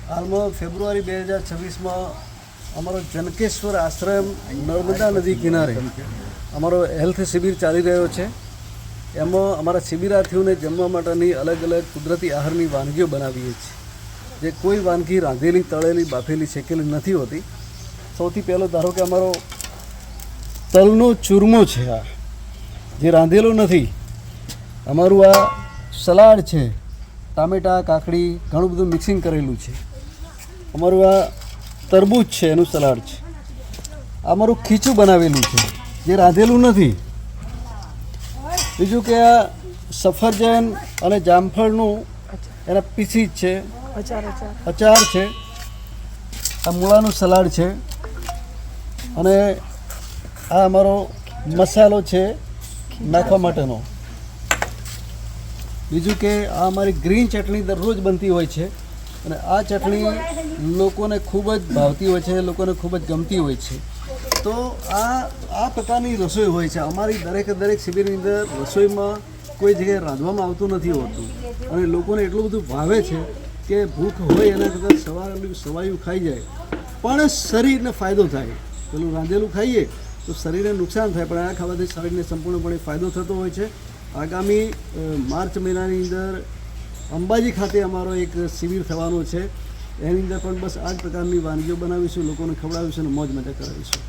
હાલમાં ફેબ્રુઆરી 2026માં અમારો જનકેશ્વર આશ્રમ નર્મદા નદી કિનારે અમારો હેલ્થ શિબિર ચાલી રહ્યો છે. એમાં અમારા શિબિરાર્થીઓને જમવા માટેની અલગ અલગ કુદરતી આહારની વાનગીઓ બનાવીએ છીએ. જે કોઈ વાનગી રાંધેલી, તળેલી, બાફેલી, શેકેલી નથી હોતી. સૌથી પહેલો ધારો કે અમારો તલનો ચૂરમો છે, આ જે રાંધેલો નથી. અમારું આ સલાડ છે, ટામેટાં, કાકડી, ઘણું બધું મિક્સિંગ કરેલું છે. અમારું આ તરબૂચ છે, એનું સલાડ છે. અમારું ખીચું બનાવેલું છે, જે રાંધેલું નથી. બીજું કે આ સફરજન અને જામફળનું એના પીસીસ છે, અચાર છે. આ મૂળાનું સલાડ છે. અને આ અમારો મસાલો છે નાખવા માટેનો. બીજું કે આ અમારી ગ્રીન ચટણી દરરોજ બનતી હોય છે અને આ ચટણી લોકોને ખૂબ જ ભાવતી હોય છે, લોકોને ખૂબ જ ગમતી હોય છે. તો આ પ્રકારની રસોઈ હોય છે. અમારી દરેક શિબિરની અંદર રસોઈમાં કોઈ જગ્યાએ રાંધવામાં આવતું નથી હોતું અને લોકોને એટલું બધું ભાવે છે કે ભૂખ હોય એના કરતાં સવાયું ખાઈ જાય પણ શરીરને ફાયદો થાય. પેલું રાંધેલું ખાઈએ તો શરીરને નુકસાન થાય, પણ આ ખાવાથી શરીરને સંપૂર્ણપણે ફાયદો થતો હોય છે. આગામી માર્ચ મહિનાની અંદર અંબાજી ખાતે અમારો એક શિબિર થવાનો છે. એની અંદર પણ બસ આ જ પ્રકારની વાનગીઓ બનાવીશું, લોકોને ખવડાવીશું અને મોજ મજા કરાવીશું.